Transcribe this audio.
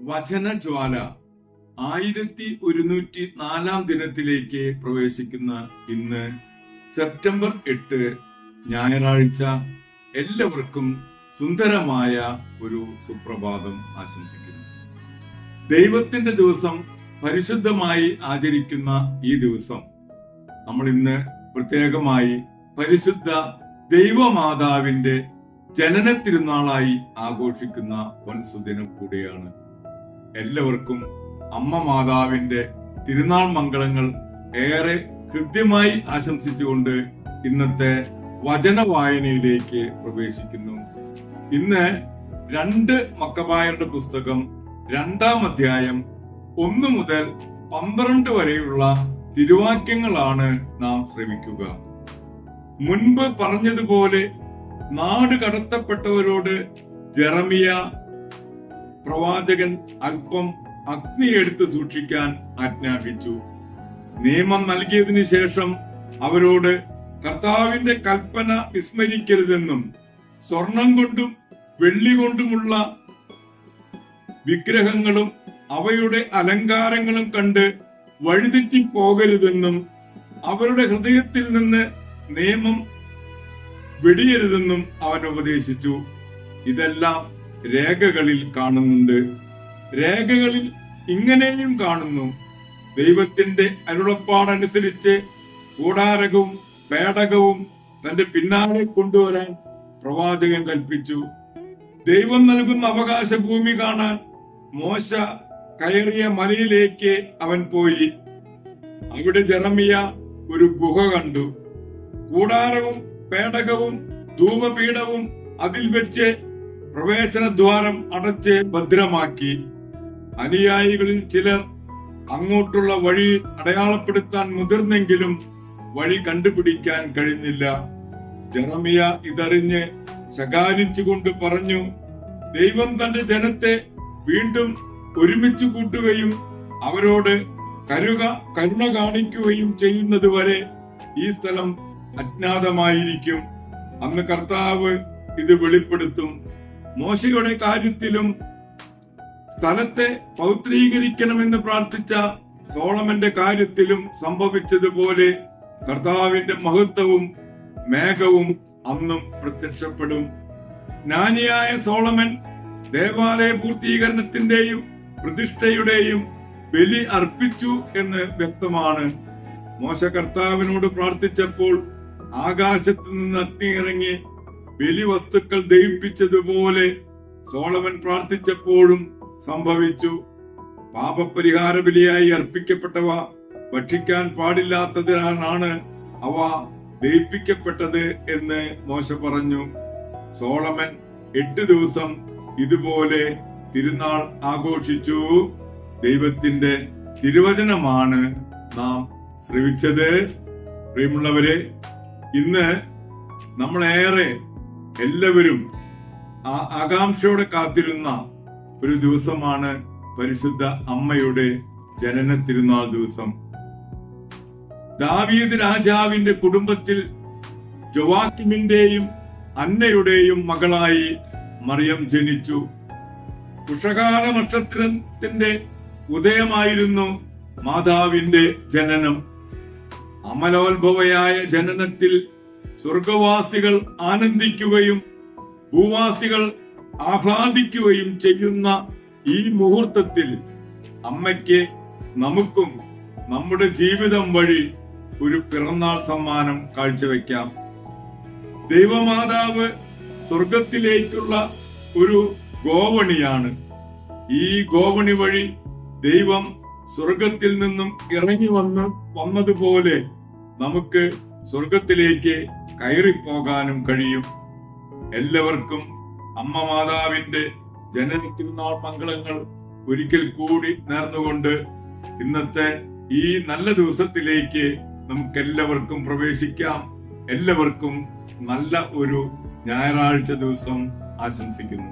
വചനജ്വാല 1104 ദിനത്തിലേക്ക് പ്രവേശിക്കുന്ന ഇന്ന് സെപ്റ്റംബർ 8 ഞായറാഴ്ച എല്ലാവർക്കും സുന്ദരമായ ഒരു സുപ്രഭാതം ആശംസിക്കുന്നു. ദൈവത്തിന്റെ ദിവസം പരിശുദ്ധമായി ആചരിക്കുന്ന ഈ ദിവസം നമ്മൾ ഇന്ന് പ്രത്യേകമായി പരിശുദ്ധ ദൈവമാതാവിന്റെ ജനന തിരുനാളായി ആഘോഷിക്കുന്ന പൊൻസുദിനം കൂടിയാണ്. എല്ലാവർക്കും അമ്മ മാതാവിന്റെ തിരുനാൾ മംഗളങ്ങൾ ഏറെ ഹൃദ്യമായി ആശംസിച്ചുകൊണ്ട് ഇന്നത്തെ വചന വായനയിലേക്ക് പ്രവേശിക്കുന്നു. ഇന്ന് 2 മക്കബായരുടെ പുസ്തകം 2-ാം അധ്യായം 1 മുതൽ 12 വരെയുള്ള തിരുവാക്യങ്ങളാണ് നാം ശ്രമിക്കുക. മുൻപ് പറഞ്ഞതുപോലെ നാട് കടത്തപ്പെട്ടവരോട് ജെറമിയ പ്രവാചകൻ അല്പം അഗ്നി എടുത്ത് സൂക്ഷിക്കാൻ ആജ്ഞാപിച്ചു. നിയമം നൽകിയതിനു ശേഷം അവരോട് കർത്താവിന്റെ കൽപ്പന വിസ്മരിക്കരുതെന്നും സ്വർണം കൊണ്ടും വെള്ളി കൊണ്ടുമുള്ള വിഗ്രഹങ്ങളും അവയുടെ അലങ്കാരങ്ങളും കണ്ട് വഴിതെറ്റി പോകരുതെന്നും അവരുടെ ഹൃദയത്തിൽ നിന്ന് നിയമം വെടിയരുതെന്നും അവൻ ഉപദേശിച്ചു. ഇതെല്ലാം രേഖകളിൽ കാണുന്നുണ്ട്. രേഖകളിൽ ഇങ്ങനെയും കാണുന്നു: ദൈവത്തിന്റെ അരുളപ്പാടനുസരിച്ച് കൂടാരവും പേടകവും തന്റെ പിന്നാലെ കൊണ്ടുവരാൻ പ്രവാചകൻ കൽപ്പിച്ചു. ദൈവം നൽകുന്ന അവകാശ ഭൂമി കാണാൻ മോശ കയറിയ മലയിലേക്ക് അവൻ പോയി. അവിടെ ജെറമിയ ഒരു ഗുഹ കണ്ടു. കൂടാരവും പേടകവും ധൂപപീഠവും അതിൽ വെച്ച് പ്രവേശനദ്വാരം അടച്ച് ഭദ്രമാക്കി. അനുയായികളിൽ ചിലർ അങ്ങോട്ടുള്ള വഴി അടയാളപ്പെടുത്താൻ മുതിർന്നെങ്കിലും വഴി കണ്ടുപിടിക്കാൻ കഴിഞ്ഞില്ല. ജെറമിയ ഇതറിഞ്ഞ് ശകാരിച്ചുകൊണ്ട് പറഞ്ഞു: ദൈവം തന്റെ ജനത്തെ വീണ്ടും ഒരുമിച്ച് കൂട്ടുകയും അവരോട് കരുണ കാണിക്കുകയും ചെയ്യുന്നതുവരെ ഈ സ്ഥലം അജ്ഞാതമായിരിക്കും. അന്ന് കർത്താവ് ഇത് വെളിപ്പെടുത്തും. മോശയുടെ കാര്യത്തിലും സ്ഥലത്തെ പൗത്രീകരിക്കണമെന്ന് പ്രാർത്ഥിച്ച സോളമന്റെ കാര്യത്തിലും സംഭവിച്ചതുപോലെ കർത്താവിന്റെ മഹത്വവും മേഘവും അന്നും പ്രത്യക്ഷപ്പെടും. ജ്ഞാനിയായ സോളമൻ ദേവാലയ പൂർത്തീകരണത്തിന്റെയും പ്രതിഷ്ഠയുടെയും ബലി അർപ്പിച്ചു എന്ന് വ്യക്തമാണ്. മോശ കർത്താവിനോട് പ്രാർത്ഥിച്ചപ്പോൾ ആകാശത്ത് നിന്ന് അഗ്നി ഇറങ്ങി ബലി വസ്തുക്കൾ ദഹിപ്പിച്ചതുപോലെ സോളമൻ പ്രാർത്ഥിച്ചപ്പോഴും സംഭവിച്ചു. പാപപരിഹാര ബലിയായി അർപ്പിക്കപ്പെട്ടവ ഭക്ഷിക്കാൻ പാടില്ലാത്തതിനാലാണ് അവ ദഹിപ്പിക്കപ്പെട്ടത് എന്ന് മോശ പറഞ്ഞു. സോളമൻ 8 ദിവസം ഇതുപോലെ തിരുനാൾ ആഘോഷിച്ചു. ദൈവത്തിന്റെ തിരുവചനമാണ് നാം ശ്രവിച്ചത്. പ്രിയമുള്ളവരെ, ഇന്ന് നമ്മളേറെ എല്ലാവരും ആകാംക്ഷയോടെ കാത്തിരുന്ന ഒരു ദിവസമാണ് പരിശുദ്ധ അമ്മയുടെ ജനന തിരുനാൾ ദിവസം. ദാവീദ് രാജാവിന്റെ കുടുംബത്തിൽ ജോവാക്കിമിന്റെയും അന്നയുടെയും മകളായി മറിയം ജനിച്ചു. ഉഷകാല നക്ഷത്രത്തിന്റെ ഉദയമായിരുന്നു മാതാവിന്റെ ജനനം. അമലോത്ഭവയായ ജനനത്തിൽ സ്വർഗവാസികൾ ആനന്ദിക്കുകയും ഭൂവാസികൾ ആഹ്ലാദിക്കുകയും ചെയ്യുന്ന ഈ മുഹൂർത്തത്തിൽ അമ്മയ്ക്ക് നമുക്കും നമ്മുടെ ജീവിതം വഴി ഒരു പിറന്നാൾ സമ്മാനം കാഴ്ചവെക്കാം. ദൈവമാതാവ് സ്വർഗത്തിലേക്കുള്ള ഒരു ഗോവണിയാണ്. ഈ ഗോവണി വഴി ദൈവം സ്വർഗത്തിൽ നിന്നും ഇറങ്ങി വന്നതുപോലെ നമുക്ക് സ്വർഗത്തിലേക്ക് കയറിപ്പോകാനും കഴിയും. എല്ലാവർക്കും അമ്മ മാതാവിന്റെ ജനന തിരുനാൾ മംഗളങ്ങൾ ഒരിക്കൽ കൂടി നേർന്നുകൊണ്ട് ഇന്നത്തെ ഈ നല്ല ദിവസത്തിലേക്ക് നമുക്കെല്ലാവർക്കും പ്രവേശിക്കാം. എല്ലാവർക്കും നല്ല ഒരു ഞായറാഴ്ച ദിവസം ആശംസിക്കുന്നു.